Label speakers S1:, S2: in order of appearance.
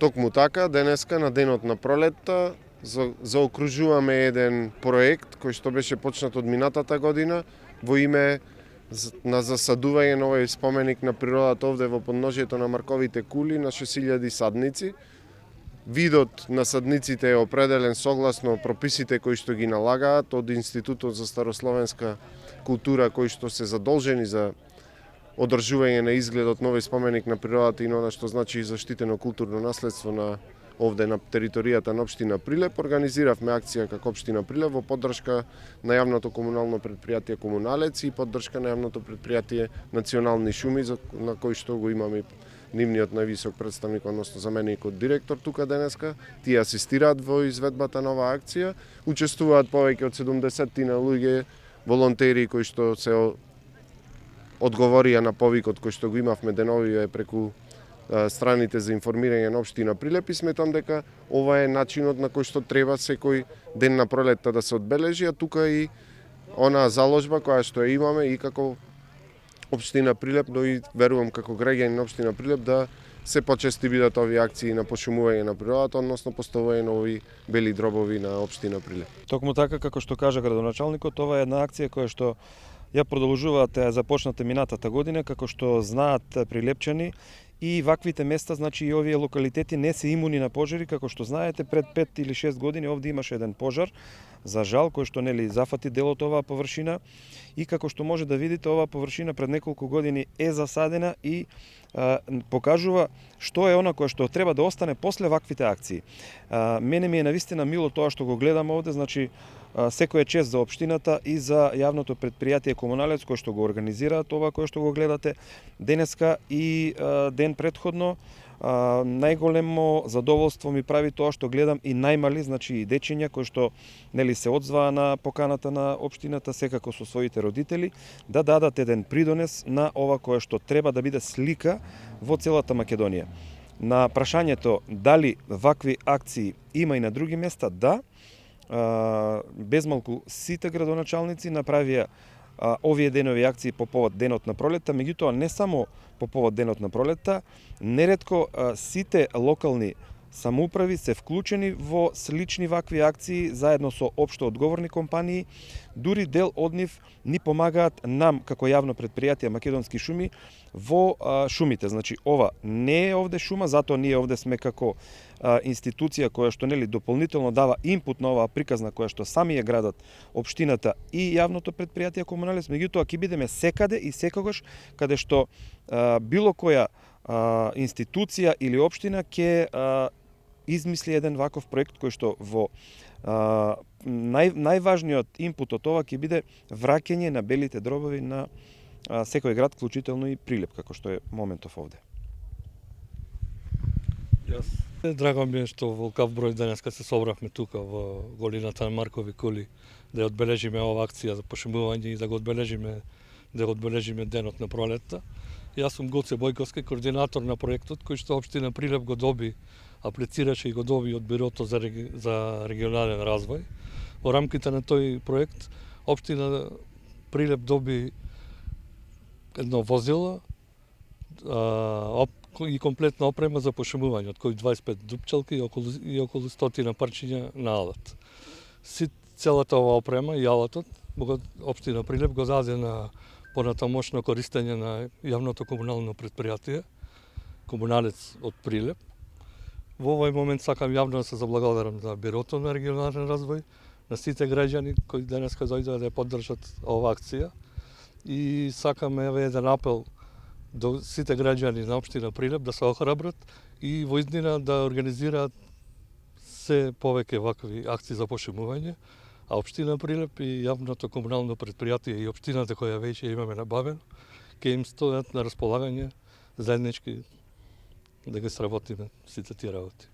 S1: Токму така, денеска на денот на пролетта заокружуваме еден проект кој што беше почнат од минатата година во име на засадување на овој споменик на природата овде во подножјето на Марковите кули на 6000 садници. Видот на садниците е определен согласно прописите кои што ги налагаат од Институтот за старословенска култура, кои што се задолжени за одржување на изгледот на овој споменик на природата и на она што значи и заштитено културно наследство на овде на територијата на општина Прилеп. Организиравме акција како општина Прилеп во поддршка на јавното комунално претпријатие Комуналец и поддршка на јавното претпријатие Национални шуми, на кој што го имаме нивниот највисок представник, односно заменикот директор тука денеска. Тие асистираат во изведбата на оваа акција. Учествуваат повеќе од 70 на луѓе волонтери кои што се одговорија на повикот кој што го имавме деновиве преку страните за информирање на општина Прилеп и сметам дека ова е начинот на кој што треба секој ден на пролетта да се одбележи, а тука и онаа заложба која што ја имаме и како општина Прилеп, но и верувам како граѓани на општина Прилеп да се почести бидат овие акции на пошумување на природата, односно поставување на овие бели дробови на општина Прилеп.
S2: Токму така како што кажа градоначалникот, ова е една акција која што ја продолжуваат започната минатата година, како што знаат прилепчани. И ваквите места, значи и овие локалитети не се имуни на пожари, како што знаете, пред 5 или 6 години овде имаше еден пожар, за жал, кој што нели зафати дел од оваа површина и како што може да видите, оваа површина пред неколку години е засадена и покажува што е она кое што треба да остане после ваквите акции. Мене ми е навистина мило тоа што го гледам овде, значи секој е чест за општината и за јавното претпријатие Комуналец кој што го организираат ова кое што го гледате денеска и ден претходно. Најголемо задоволство ми прави тоа што гледам и најмали, значи и дечиња кои што нели се одзваа на поканата на општината секако со своите родители да дадат еден придонес на ова кое што треба да биде слика во целата Македонија. На прашањето дали вакви акции има и на други места, да. Безмалку сите градоначалници направија овие денови акции по повод денот на пролетта, меѓутоа не само по повод денот на пролетта, неретко сите локални самоуправи се вклучени во слични вакви акции заедно со општо одговорни компании, дури дел од нив ни помагаат нам како јавно претпријатие Македонски шуми во шумите. Значи ова не е овде шума, затоа ние овде сме како институција која што нели дополнително дава инпут на оваа приказна која што сами ја градат општината и јавното претпријатие Комуналец, меѓутоа ќе бидеме секаде и секогаш каде што било која институција или општина ќе измисли еден ваков проект кој што во најважниот инпут од ова ќе биде враќање на белите дробови на секој град, вклучително и Прилеп, како што е моментов овде.
S3: Драго ми е што во кав број денеска се собравме тука во голината на Маркови кули да ја одбележиме оваа акција за пошумување и да го одбележиме денот на пролетта. Јас сум Гоце Бојковски, координатор на проектот кој што општина Прилеп го доби, аплицираше и го доби од Бирото за регионален развој. Во рамките на тој проект општина Прилеп доби едно возило и комплетна опрема за пошумување, од кои 25 дупчалки и околу 100 парчиња на алат. Целата ова опрема и алатот општина Прилеп го даде на понатамошно користење на јавното комунално претпријатие Комуналец од Прилеп. Во овој момент сакам јавно да се заблагодарам за Бирото на регионален развој, на сите граѓани кои денеска дојдоа да ја поддржат оваа акција и сакаме еден апел до сите граѓани на општина Прилеп да се охрабрат и во иднина да организираат се повеќе вакви акции за пошумување, а општина Прилеп и јавното комунално претпријатие и општината која веќе имаме набавено ќе им стојат на располагање заеднички да ги сработиме сите тие работи.